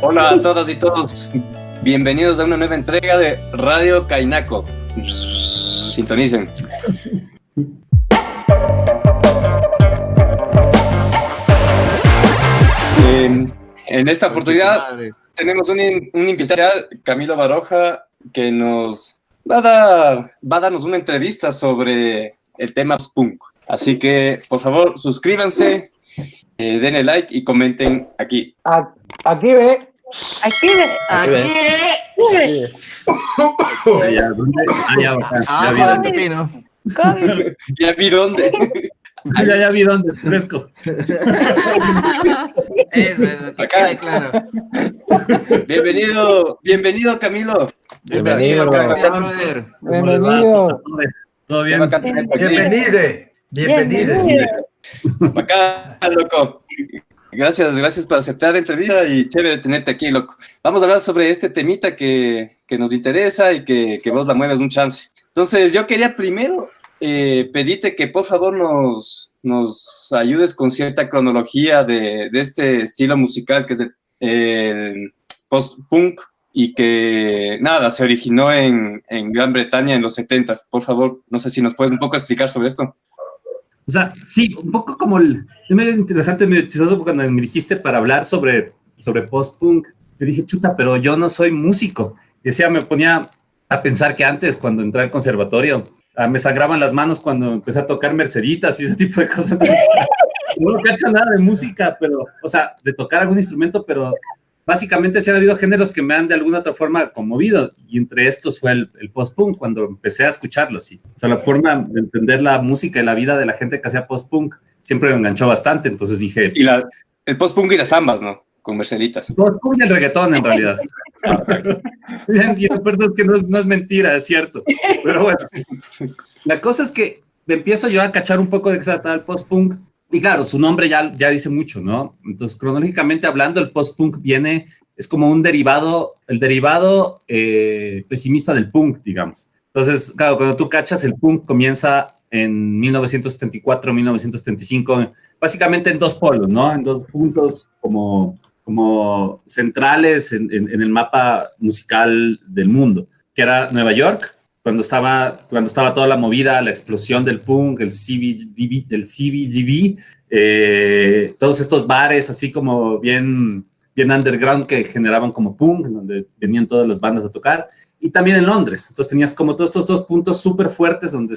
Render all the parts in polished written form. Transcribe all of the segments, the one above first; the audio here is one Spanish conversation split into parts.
Hola a todas y todos. Bienvenidos a una nueva entrega de Radio Kainako. Sintonicen. En esta oportunidad tenemos un invitado, Camilo Baroja, que nos va a darnos una entrevista sobre el tema post-punk. Así que, por favor, suscríbanse, denle like y comenten aquí. Aquí ve. Ya vi dónde. Ya vi dónde, fresco. Eso, acá, claro. Bienvenido, Camilo. Bienvenido. ¿Todo bien? Bienvenido. Acá, loco. Gracias por aceptar la entrevista y chévere tenerte aquí, loco. Vamos a hablar sobre este temita que nos interesa y que vos la mueves un chance. Entonces, yo quería primero pedirte que por favor nos ayudes con cierta cronología de este estilo musical que es el post-punk y que, nada, se originó en Gran Bretaña en los 70s. Por favor, no sé si nos puedes un poco explicar sobre esto. O sea, sí, un poco como es medio interesante, medio chistoso cuando me dijiste para hablar sobre post-punk. Me dije, chuta, pero yo no soy músico. Y decía, me ponía a pensar que antes, cuando entré al conservatorio, me sangraban las manos cuando empecé a tocar Merceditas y ese tipo de cosas. Entonces, no cacho nada de música, pero, o sea, de tocar algún instrumento, pero básicamente sí ha habido géneros que me han de alguna otra forma conmovido, y entre estos fue el post-punk, cuando empecé a escucharlo, sí. O sea, la forma de entender la música y la vida de la gente que hacía post-punk siempre me enganchó bastante, entonces dije... Y el post-punk y las zambas, ¿no? Con Merceditas. El post-punk y el reggaetón, en realidad. Perdón, que no es mentira, es cierto. Pero bueno, la cosa es que me empiezo yo a cachar un poco de qué se trata el post-punk. Y claro, su nombre ya dice mucho, ¿no? Entonces, cronológicamente hablando, el post-punk es como el derivado pesimista del punk, digamos. Entonces, claro, cuando tú cachas, el punk comienza en 1974, 1975, básicamente en dos polos, ¿no? En dos puntos como centrales en el mapa musical del mundo, que era Nueva York, cuando estaba toda la movida, la explosión del punk, el CBGB, todos estos bares así como bien underground que generaban como punk, donde venían todas las bandas a tocar, y también en Londres. Entonces tenías como todos estos dos puntos súper fuertes donde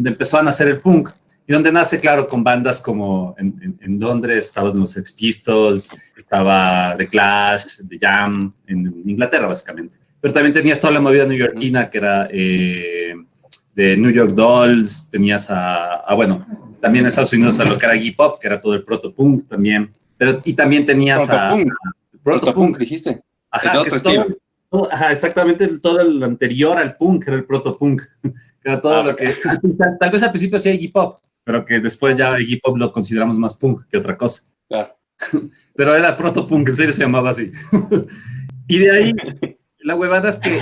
empezó a nacer el punk, y donde nace, claro, con bandas como en Londres, estaban los Sex Pistols, estaba The Clash, The Jam, en Inglaterra, básicamente. Pero también tenías toda la movida neoyorquina, que era de New York Dolls, tenías bueno, también en Estados Unidos a lo que era Iggy Pop, que era todo el proto-punk también, y también tenías Proto-punk, dijiste. Ajá, es otro estilo. Ajá, exactamente todo el anterior al punk, era el proto-punk, que era todo lo que... Tal vez al principio hacía Iggy Pop, pero que después ya Iggy Pop lo consideramos más punk que otra cosa. Pero era proto-punk, en serio se llamaba así. Y de ahí, la huevada es que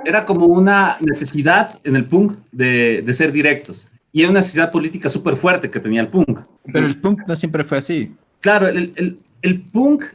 era como una necesidad en el punk de ser directos. Y era una necesidad política súper fuerte que tenía el punk. Pero el punk no siempre fue así. Claro, el punk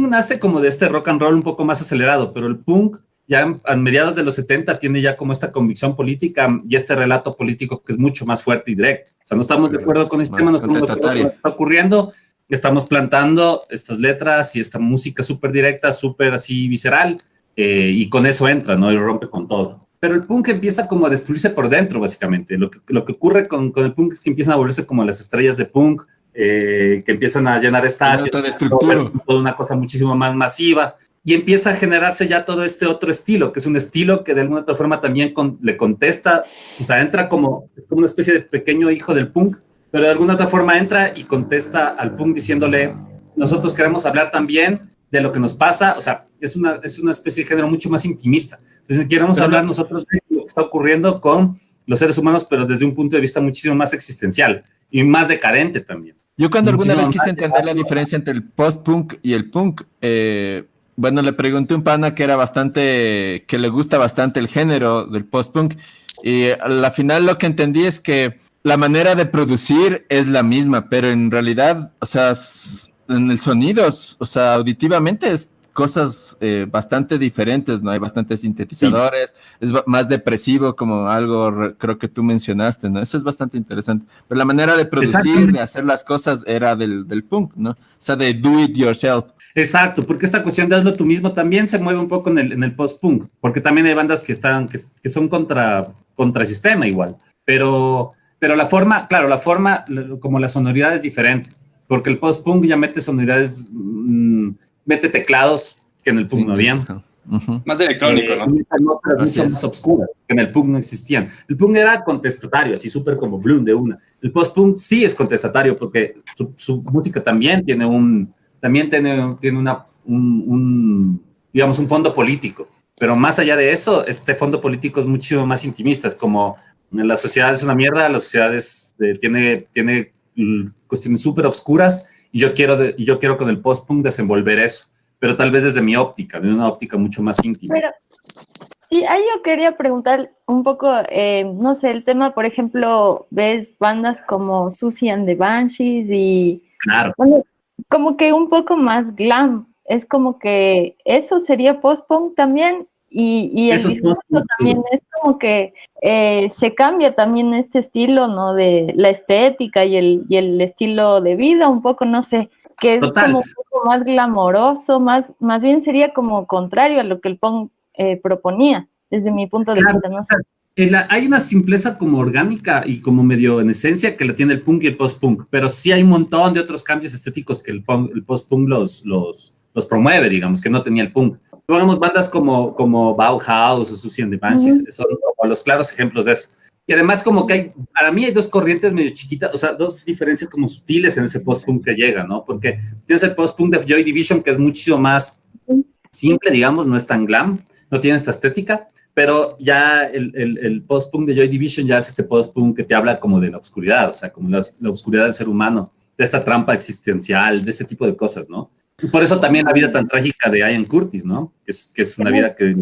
nace como de este rock and roll un poco más acelerado, pero el punk ya a mediados de los 70 tiene ya como esta convicción política y este relato político que es mucho más fuerte y directo. O sea, no estamos de acuerdo con el sistema, no estamos de acuerdo con lo que está ocurriendo, estamos plantando estas letras y esta música súper directa, súper así visceral, y con eso entra, ¿no? Y rompe con todo. Pero el punk empieza como a destruirse por dentro, básicamente. Lo que ocurre con el punk es que empiezan a volverse como las estrellas de punk, que empiezan a llenar estadios, toda una cosa muchísimo más masiva, y empieza a generarse ya todo este otro estilo, que es un estilo que de alguna otra forma también le contesta, o sea, es como una especie de pequeño hijo del punk, pero de alguna otra forma entra y contesta al punk diciéndole, nosotros queremos hablar también de lo que nos pasa, o sea, es una especie de género mucho más intimista. Entonces queremos hablar nosotros de lo que está ocurriendo con los seres humanos, pero desde un punto de vista muchísimo más existencial y más decadente también. Yo cuando alguna vez quise entender la diferencia entre el post-punk y el punk, Bueno, le pregunté a un pana que le gusta bastante el género del post-punk, y a la final lo que entendí es que la manera de producir es la misma, pero en realidad, o sea, en el sonido, o sea, auditivamente es cosas bastante diferentes, ¿no? Hay bastantes sintetizadores, es más depresivo, como algo creo que tú mencionaste, ¿no? Eso es bastante interesante. Pero la manera de producir, de hacer las cosas era del punk, ¿no? O sea, de do it yourself. Exacto, porque esta cuestión de hazlo tú mismo también se mueve un poco en el post-punk, porque también hay bandas que son contra sistema igual, pero la forma, claro, como la sonoridad es diferente, porque el post-punk ya mete sonoridades, mete teclados que en el punk no habían. Más electrónico, ¿no? Mucho más obscuras, que en el punk no existían. El punk era contestatario, así súper como Bloom de una. El post-punk sí es contestatario, porque su música también tiene un digamos, un fondo político. Pero más allá de eso, este fondo político es mucho más intimista. Es como la sociedad es una mierda, la sociedad tiene cuestiones súper obscuras y yo quiero con el post-punk desenvolver eso. Pero tal vez desde mi óptica, de una óptica mucho más íntima. Pero sí, ahí yo quería preguntar un poco, no sé, el tema, por ejemplo, ves bandas como Susie and the Banshees y... Claro. Bueno, como que un poco más glam, es como que eso sería post-punk también y el discurso también es como que se cambia también este estilo, ¿no? De la estética y el estilo de vida, un poco, no sé, que es Total. como un poco más glamoroso, más bien sería como contrario a lo que el punk proponía, desde mi punto de vista, no sé. Hay una simpleza como orgánica y como medio en esencia que la tiene el punk y el post-punk, pero sí hay un montón de otros cambios estéticos que el post-punk los promueve, digamos, que no tenía el punk. Luego bandas como Bauhaus o Susie and the Banshees, son los claros ejemplos de eso. Y además como que para mí hay dos corrientes medio chiquitas, o sea, dos diferencias como sutiles en ese post-punk que llega, ¿no? Porque tienes el post-punk de Joy Division, que es mucho más simple, digamos, no es tan glam, no tiene esta estética, pero ya el post-punk de Joy Division ya es este post-punk que te habla como de la oscuridad, o sea, como la oscuridad del ser humano, de esta trampa existencial, de este tipo de cosas, ¿no? Y por eso también la vida tan trágica de Ian Curtis, ¿no? Que es una vida que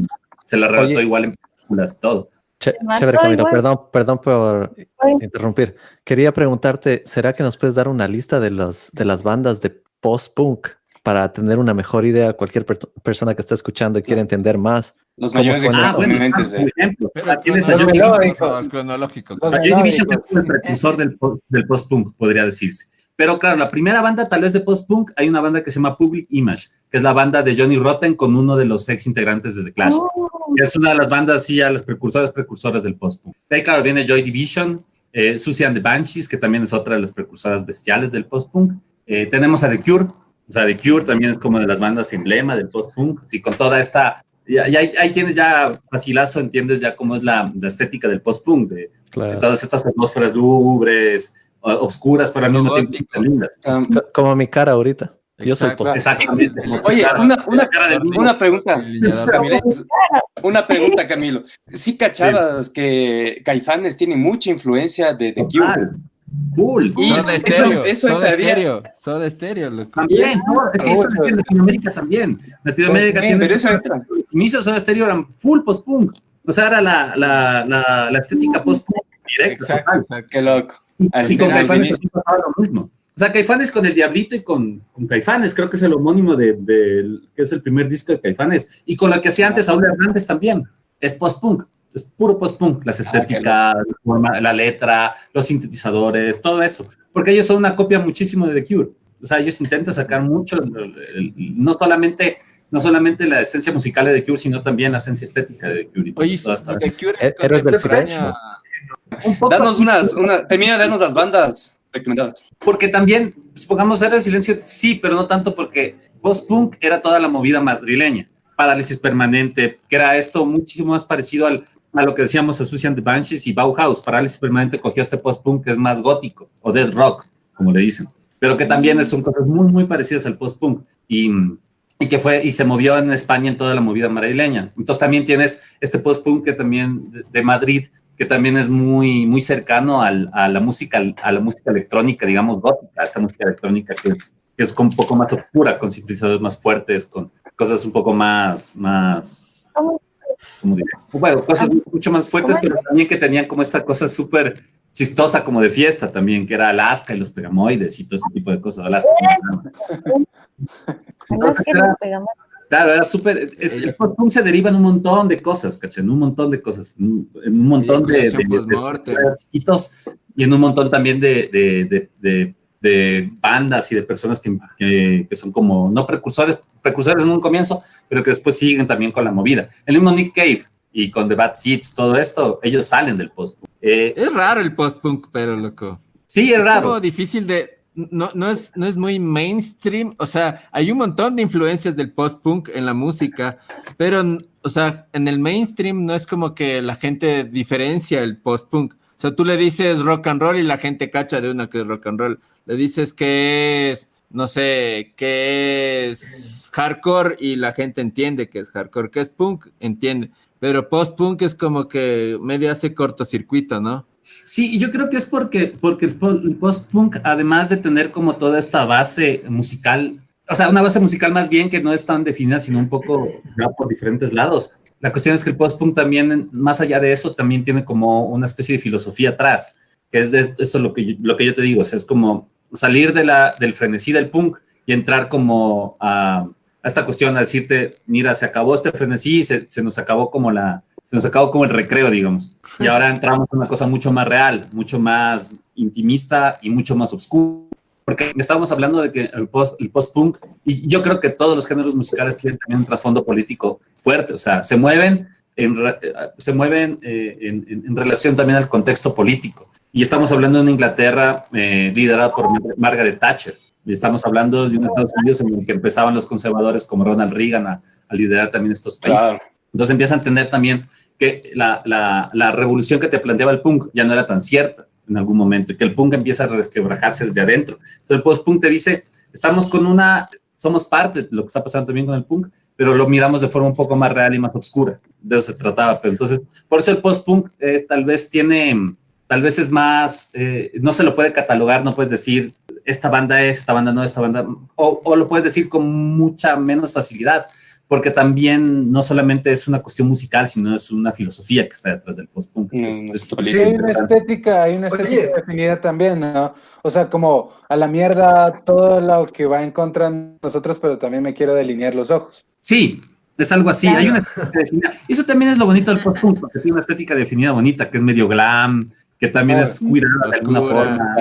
se la relató igual en películas y todo. Chévere, Camilo, perdón por interrumpir. Quería preguntarte, ¿será que nos puedes dar una lista de las bandas de post-punk para tener una mejor idea a cualquier persona que está escuchando y quiere entender más? Los mayores exponentes. Por ejemplo, tienes a cronológico. Joy Division es el precursor del post-punk, podría decirse. Pero claro, la primera banda tal vez de post-punk, hay una banda que se llama Public Image, que es la banda de Johnny Rotten con uno de los ex integrantes de The Clash. Es una de las bandas, sí, a los precursores del post-punk. De ahí, claro, viene Joy Division, Susie and the Banshees, que también es otra de las precursoras bestiales del post-punk. Tenemos a The Cure, o sea, The Cure también es como de las bandas emblema del post-punk, así con toda esta... Y ahí tienes ya facilazo, entiendes ya cómo es la estética del post-punk, de todas estas atmósferas lúgubres, obscuras, pero al mismo tiempo lindas. Como mi cara ahorita. Yo soy post-punk. Exactamente. Oye, una pregunta, Camilo. Una pregunta, Camilo. ¿Sí cachabas que Caifanes tiene mucha influencia de The Cure? Cool. Y Soda Stereo, loco. También, ¿no? Es que eso es en Latinoamérica también. Latinoamérica tiene eso. Los inicios de Soda Stereo eran full post-punk. O sea, era la estética post-punk directa. Exacto. Qué loco. Y con Caifanes también pasaba lo mismo. O sea, Caifanes con El Diablito y con Caifanes, creo que es el homónimo que es el primer disco de Caifanes. Y con lo que hacía antes Saúl Hernández también. Es post-punk. Es puro post-punk, las estéticas, la letra, los sintetizadores, todo eso. Porque ellos son una copia muchísimo de The Cure. O sea, ellos intentan sacar mucho, no solamente la esencia musical de The Cure, sino también la esencia estética de The Cure. Oye, The Cure Héroes del Silencio. Termina de darnos las bandas recomendadas. Porque también, supongamos, Héroes del Silencio, sí, pero no tanto porque post-punk era toda la movida madrileña. Parálisis Permanente, que era esto muchísimo más parecido a lo que decíamos a Susie and the Banshees y Bauhaus. Parálisis Permanente cogió este post-punk que es más gótico, o death rock, como le dicen, pero que también son cosas muy, muy parecidas al post-punk, y se movió en España en toda la movida madrileña. Entonces también tienes este post-punk que también de Madrid, que también es muy, muy cercano a la música electrónica, digamos, gótica, a esta música electrónica que es un poco más oscura, con sintetizadores más fuertes, con cosas un poco más ¿cómo diría? Bueno, cosas mucho más fuertes, pero también que tenían como esta cosa súper chistosa como de fiesta también, que era Alaska y los Pegamoides y todo ese tipo de cosas. Alaska claro, era súper. El post-punk se deriva en un montón de cosas, ¿cachai? En un montón de cosas. En un montón de chiquitos y en un montón también de bandas y de personas que son como, no precursores en un comienzo, pero que después siguen también con la movida. El mismo Nick Cave y con The Bad Seeds, todo esto, ellos salen del post-punk. Es raro el post-punk, pero loco. Sí, es raro. Como difícil de... No es muy mainstream, o sea, hay un montón de influencias del post-punk en la música, pero, o sea, en el mainstream no es como que la gente diferencia el post-punk. O sea, tú le dices rock and roll y la gente cacha de una que es rock and roll. Le dices que es, no sé, que es hardcore y la gente entiende que es hardcore, que es punk, entiende. Pero post-punk es como que medio hace cortocircuito, ¿no? Sí, y yo creo que es porque el post-punk, además de tener como toda esta base musical, o sea, una base musical más bien que no es tan definida, sino un poco ya por diferentes lados. La cuestión es que el post-punk también, más allá de eso, también tiene como una especie de filosofía atrás, que es de esto lo que yo te digo, o sea, es como salir del frenesí del punk y entrar como a esta cuestión, a decirte, mira, se acabó este frenesí, se nos acabó como el recreo, digamos. Y ahora entramos en una cosa mucho más real, mucho más intimista y mucho más oscura. Porque estábamos hablando de que el post-punk, y yo creo que todos los géneros musicales tienen también un trasfondo político fuerte, o sea, se mueven en relación también al contexto político. Y estamos hablando de una Inglaterra liderada por Margaret Thatcher. Y estamos hablando de un Estados Unidos en el que empezaban los conservadores como Ronald Reagan a liderar también estos países. Claro. Entonces empiezan a entender también que la revolución que te planteaba el punk ya no era tan cierta en algún momento, y que el punk empieza a resquebrajarse desde adentro. Entonces el post-punk te dice, somos parte de lo que está pasando también con el punk, pero lo miramos de forma un poco más real y más oscura. De eso se trataba. Pero entonces, por eso el post-punk tal vez es más, no se lo puede catalogar, no puedes decir, esta banda es, esta banda no, esta banda, o lo puedes decir con mucha menos facilidad, porque también no solamente es una cuestión musical, sino es una filosofía que está detrás del post-punk. Sí, hay una estética definida también, ¿no? O sea, como a la mierda todo lo que va en contra de nosotros, pero también me quiero delinear los ojos. Sí, es algo así. Claro. Hay una estética definida. Eso también es lo bonito del post-punk, porque tiene una estética definida bonita, que es medio glam, que también es cuidada de alguna forma.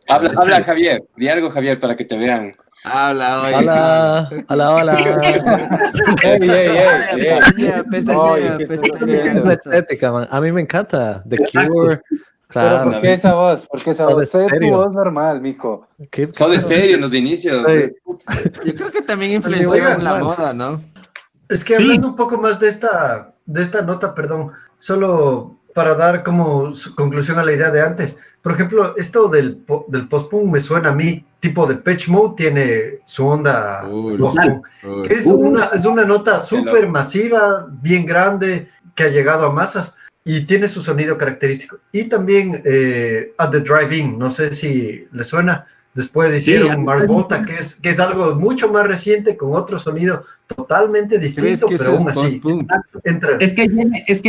Habla Javier, di algo Javier para que te vean. Hola. Estética, man. A mí me encanta. The Cure. Claro. ¿Por qué esa voz? Usted es tu voz normal, mijo. Son de estéreo en los inicios. Yo creo que también influenció en la moda, ¿no? Es que hablando un poco más de esta nota, perdón, solo para dar como conclusión a la idea de antes. Por ejemplo, esto del post-punk me suena a mí, tipo de Depeche Mode tiene su onda post-punk, que es una nota súper masiva, bien grande, que ha llegado a masas y tiene su sonido característico. Y también At the Drive-In, no sé si le suena. Después hicieron Mars Volta, que es algo mucho más reciente, con otro sonido totalmente distinto, pero aún así. Es que ahí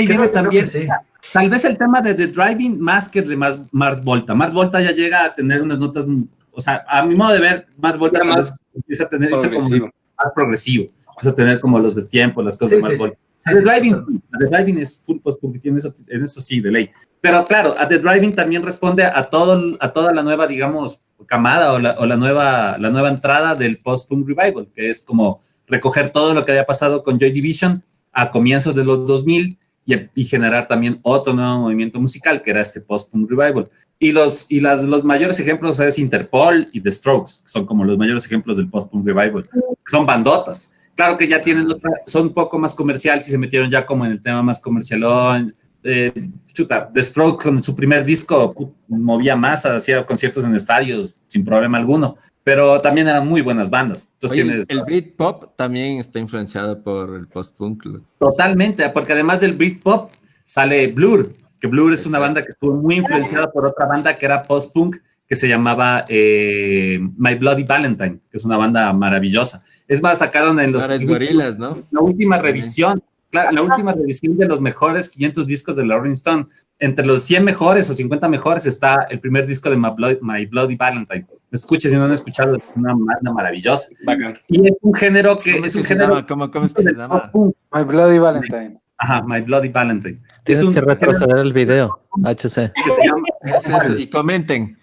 viene también. Sí. Tal vez el tema de The Driving más que de Mars Volta. Mars Volta ya llega a tener unas notas, o sea, a mi modo de ver, Mars Volta empieza a tener ese como más progresivo. Empieza a tener como los destiempos, las cosas de Mars Volta. The Driving es full post-punk, en eso sí, de ley. Pero claro, a The Driving también responde a toda la nueva, digamos, camada o la nueva entrada del post-punk revival, que es como recoger todo lo que había pasado con Joy Division a comienzos de los 2000 y generar también otro nuevo movimiento musical, que era este post-punk revival. Y los mayores ejemplos es Interpol y The Strokes, que son como los mayores ejemplos del post-punk revival, que son bandotas. Claro que ya son un poco más comerciales y se metieron ya como en el tema más comercialón. The Strokes con su primer disco movía masa, hacía conciertos en estadios sin problema alguno, pero también eran muy buenas bandas. Entonces, el Britpop también está influenciado por el post-punk. Totalmente, porque además del Britpop sale Blur, que Blur es una banda que estuvo muy influenciada por otra banda que era post-punk, que se llamaba My Bloody Valentine, que es una banda maravillosa. Es más, sacaron en los... Gorilas, ¿no? La última revisión, claro, la última revisión de los mejores 500 discos de la Rolling Stone. Entre los 100 mejores o 50 mejores está el primer disco de My Bloody Valentine. Escuchen, si no han escuchado, es una banda maravillosa. Bacán. Y es un género que... ¿Cómo es que se llama? My Bloody Valentine. Ajá, My Bloody Valentine. Tienes que retroceder el video, HC. Que se llama... Eso, y comenten.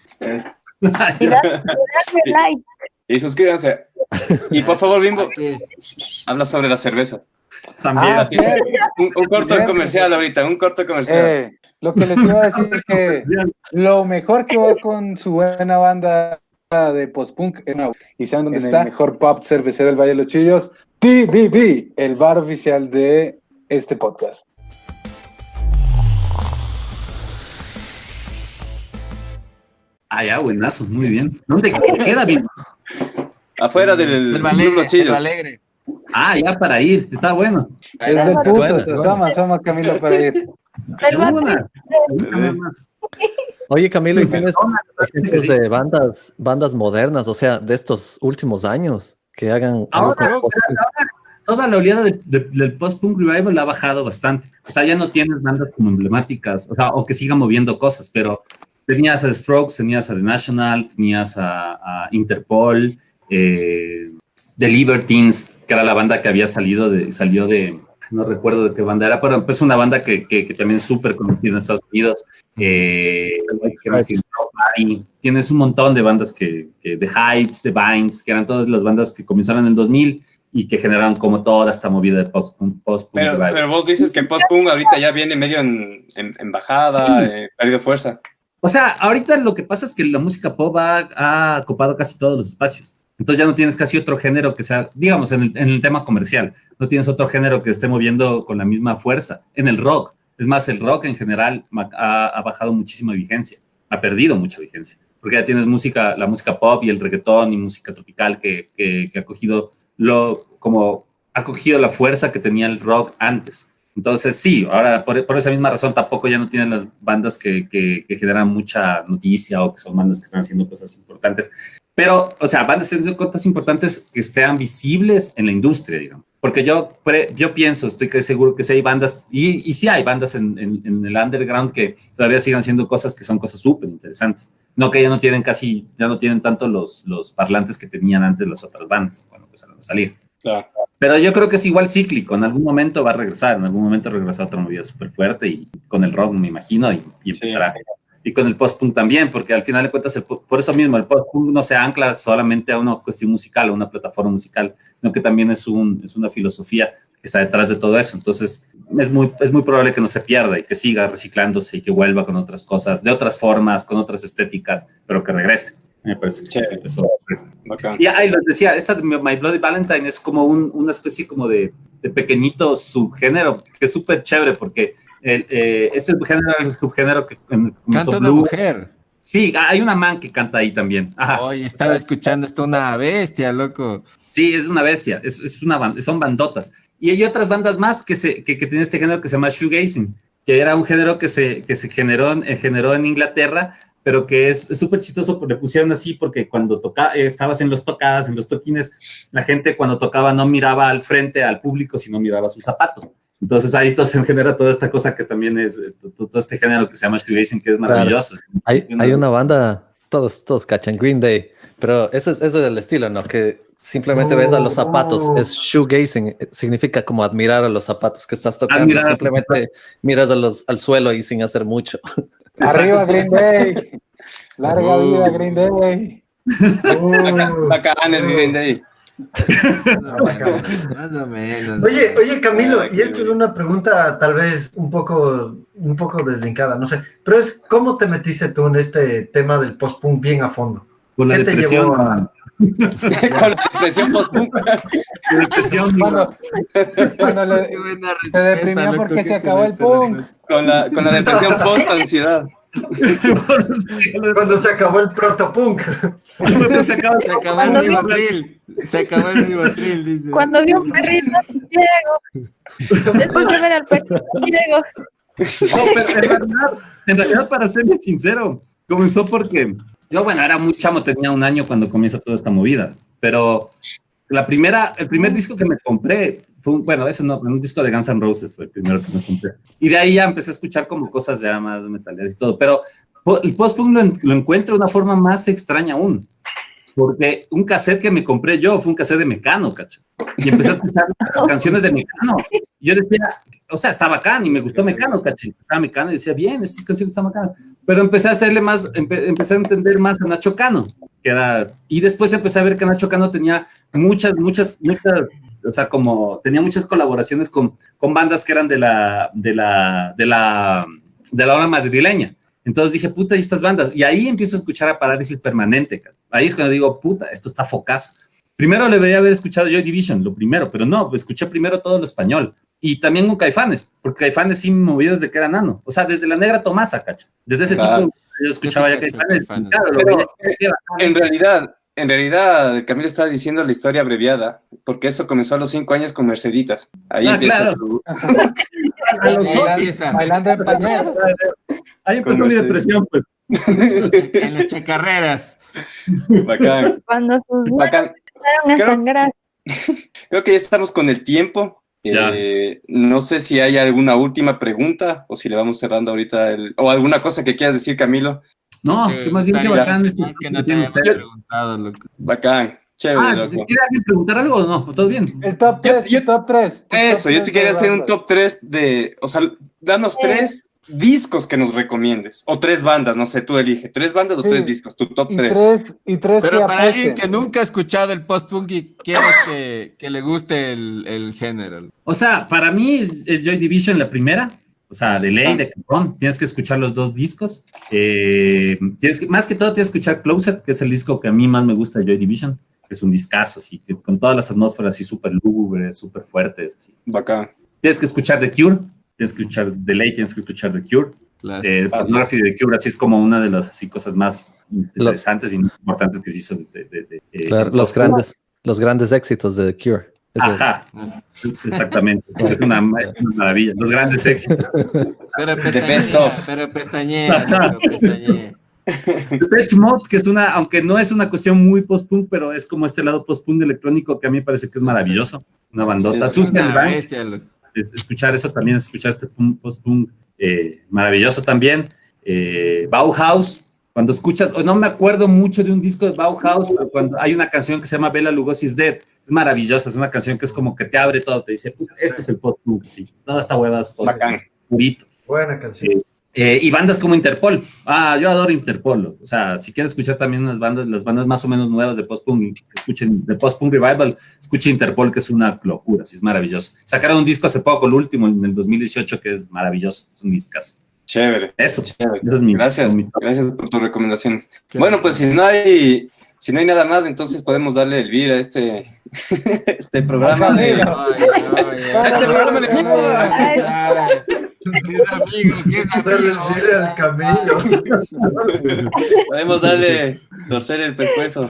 Y darle like. Y suscríbanse. Y por favor, Bimbo, habla sobre la cerveza. También. Un corto comercial ahorita, un corto comercial. Lo que les iba a decir es que lo mejor que va con su buena banda de post-punk y saben dónde está, el mejor pub cervecero del Valle de los Chillos, TBB, el bar oficial de este podcast. Ah, ya, buenazo, muy bien. ¿Dónde queda, Bimbo? Afuera del Club Los Chillos. Alegre. Ah, ya para ir, está bueno. Es de putos, toma Camilo para ir. Oye, Camilo, ¿y tienes ejemplos de bandas modernas, o sea, de estos últimos años, que hagan... Ahora, toda la oleada del post-punk revival ha bajado bastante. O sea, ya no tienes bandas como emblemáticas, o sea, o que sigan moviendo cosas, pero tenías a Strokes, tenías a The National, tenías a Interpol, The Libertines, que era la banda que había salió de no recuerdo de qué banda era, pero es una banda que también es súper conocida en Estados Unidos. Tienes un montón de bandas que The Hypes, The Vines, que eran todas las bandas que comenzaron en el 2000 y que generaron como toda esta movida de post-punk. Pero vos dices que post-punk ahorita ya viene medio en bajada, sí. Perdido fuerza. O sea, ahorita lo que pasa es que la música pop ha ocupado casi todos los espacios. Entonces ya no tienes casi otro género que sea, digamos, en el tema comercial, no tienes otro género que esté moviendo con la misma fuerza. En el rock, es más, el rock en general ha bajado muchísima vigencia, ha perdido mucha vigencia, porque ya tienes la música pop y el reggaetón y música tropical que ha cogido la fuerza que tenía el rock antes. Entonces sí, ahora por esa misma razón tampoco ya no tienen las bandas que generan mucha noticia o que son bandas que están haciendo cosas importantes. Pero, o sea, bandas haciendo cosas importantes que estén visibles en la industria, digamos. Porque yo pienso, estoy seguro que sí hay bandas, y sí hay bandas en el underground que todavía sigan haciendo cosas que son cosas súper interesantes. No que ya no tienen tanto los parlantes que tenían antes las otras bandas cuando empezaron a salir. Claro. Pero yo creo que es igual cíclico, en algún momento va a regresar, en algún momento regresa otra movida súper fuerte y con el rock, me imagino, y empezará. Sí. Y con el post-punk también, porque al final de cuentas, por eso mismo, el post-punk no se ancla solamente a una cuestión musical, a una plataforma musical, sino que también es una filosofía que está detrás de todo eso. Entonces, es muy probable que no se pierda y que siga reciclándose y que vuelva con otras cosas, de otras formas, con otras estéticas, pero que regrese. Me parece que sí. Eso. Y ahí les decía, esta de My Bloody Valentine es como una especie como de pequeñito subgénero, que es súper chévere porque este género es el subgénero que canta una mujer. Sí, hay una man que canta ahí también. Ajá. Oye, estaba escuchando esto, una bestia, loco. Sí, es una bestia, son bandotas. Y hay otras bandas más que tienen este género que se llama shoegazing, que era un género que se generó en Inglaterra, pero que es súper chistoso, le pusieron así porque cuando estabas en los tocadas, en los toquines, la gente cuando tocaba no miraba al frente al público, sino miraba sus zapatos. Entonces ahí se genera toda esta cosa que también es todo este género que se llama shoegazing, que es maravilloso. Claro. Hay una banda, todos cachan, Green Day, pero eso es el estilo, ¿no? Que simplemente ves a los zapatos, es shoegazing, significa como admirar a los zapatos que estás tocando, simplemente miras al suelo y sin hacer mucho. Arriba Green Day, larga vida Green Day. Bacanes Green Day. Más o menos. Oye, Camilo, y esto es una pregunta tal vez un poco deslinkada, no sé, pero es ¿cómo te metiste tú en este tema del post-punk bien a fondo? Con la depresión. Con la depresión post-punk. Cuando se deprimió porque se acabó el punk. Con la depresión post-ansiedad. Cuando se acabó el protopunk. Se acabó el ribotril. Se acabó el ribotril, dice. Cuando vi un perrito ciego. Después de ver al perrito ciego. No, pero en realidad, para serles sincero, comenzó porque Yo, bueno, era muy chamo, tenía 1 año cuando comienza toda esta movida, pero el primer disco que me compré fue un disco de Guns N' Roses fue el primero que me compré. Y de ahí ya empecé a escuchar como cosas ya más metaleras y todo, pero el post-punk lo encuentro de una forma más extraña aún. Porque un cassette que me compré yo fue un cassette de Mecano, cacho. Y empecé a escuchar las canciones de Mecano. Yo decía, o sea, está bacán y me gustó Mecano, cacho. Estaba Mecano y decía, bien, estas canciones están bacanas. Pero empecé a hacerle más, empecé a entender más a Nacho Cano. Y después empecé a ver que Nacho Cano tenía muchas, o sea, como tenía muchas colaboraciones con bandas que eran de la ola madrileña. Entonces dije, puta, y estas bandas. Y ahí empiezo a escuchar a Parálisis Permanente. Ahí es cuando digo, puta, esto está focazo. Primero le debería haber escuchado Joy Division, lo primero, pero no, escuché primero todo lo español. Y también con Caifanes, porque Caifanes sí me movió desde que era nano. O sea, desde la Negra Tomasa, cacho. Desde ese tipo yo escuchaba ya Caifanes. Claro, pero en realidad, Camilo estaba diciendo la historia abreviada, porque eso comenzó a los 5 años con Merceditas. Ahí empieza claro. Bailando en pañal. Ahí empezó mi depresión, pues. En las chacarreras. Bacán. Cuando sus Bacán. empezaron a sangrar. Creo que ya estamos con el tiempo. No sé si hay alguna última pregunta o si le vamos cerrando ahorita o alguna cosa que quieras decir, Camilo. No, que más bien que bacán. Que no te haya preguntado, loco. Bacán. Chévere, loco. ¿Quiere alguien preguntar algo o no? ¿Todo bien? El top 3, top 3. Eso, yo te quería hacer un top 3 o sea, danos 3 discos que nos recomiendes, o 3 bandas, no sé, tú elige, 3 bandas o 3 discos, tu top 3. Y tres Pero que para apuesten. alguien que nunca ha escuchado el post-punk y quieres que le guste el género. O sea, para mí es Joy Division la primera, o sea, de ley, de cabrón, tienes que escuchar los 2 discos, más que todo tienes que escuchar Closer, que es el disco que a mí más me gusta de Joy Division, que es un discazo, así, que con todas las atmósferas así súper lúgubres, súper fuertes, así. Bacán. Tienes que escuchar The Cure, tienes que escuchar The Late, tienes que escuchar The Cure. El Pornography de The Cure, así es como una de las así cosas más interesantes y más importantes que se hizo. Claro, los grandes éxitos de The Cure. Ajá, exactamente. Es una maravilla. Los grandes éxitos. Pero pestañé. Depeche Mode, que es aunque no es una cuestión muy post-punk, pero es como este lado post-punk electrónico que a mí me parece que es maravilloso. Una bandota. Susan Banks. Escuchar eso también, escuchar este post-punk maravilloso también. Bauhaus, cuando escuchas, no me acuerdo mucho de un disco de Bauhaus, pero cuando hay una canción que se llama Bela Lugosi's Dead, es maravillosa, es una canción que es como que te abre todo, te dice, esto es el post-punk, así, toda esta huevas, purito. Buena canción. Y bandas como Interpol, yo adoro Interpol, o sea, si quieres escuchar también las bandas más o menos nuevas de post-punk, escuchen de post-punk revival, escuchen Interpol, que es una locura, sí, es maravilloso. Sacaron un disco hace poco, el último, en el 2018, que es maravilloso, es un discazo. Chévere. Eso, chévere. Eso es mi Gracias por tu recomendación. Bueno, pues si no hay nada más, entonces podemos darle el vir a este programa de... este programa de mierda. ¿Qué es amigo? Al Camilo. Podemos torcer el pescuezo.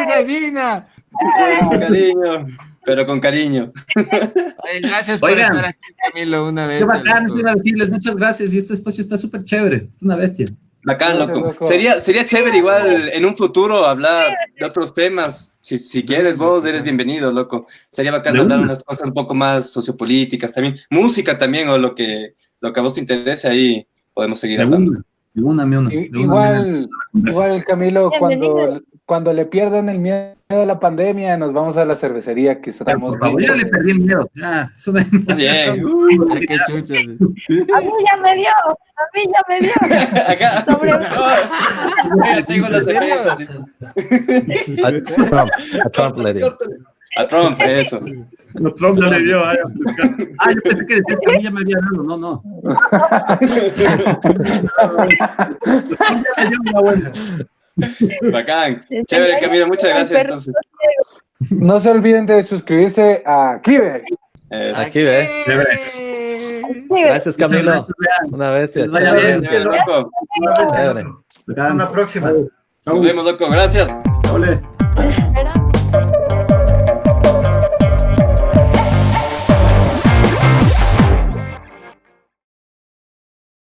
Gallina. Cariño, pero con cariño. Gracias por estar aquí, Camilo, una vez. Qué bacán, estoy a decirles muchas gracias y este espacio está súper chévere, es una bestia. Bacán, loco. Sería chévere igual en un futuro hablar de otros temas. Si quieres vos, eres bienvenido, loco. Sería bacán hablar unas cosas un poco más sociopolíticas también. Música también, o lo que a vos te interese, ahí podemos seguir hablando. Igual, Camilo, cuando le pierdan el miedo a la pandemia, nos vamos a la cervecería que estamos. Ya le perdí el miedo. Bien. Qué chucha. A mí ya me dio. Acá. Tengo las defensas. A Trump le dio. A Trump, eso. No, Trump ya le dio. Yo pensé que decías que a mí ya me había dado. No. Bacán. Chévere, Camilo, muchas gracias. Entonces. No se olviden de suscribirse a Kibe. Aquí ve. Gracias, Camilo. Una bestia. Vaya bien. Loco. Hasta una próxima. Nos vemos, loco. Gracias. Ole. Espera.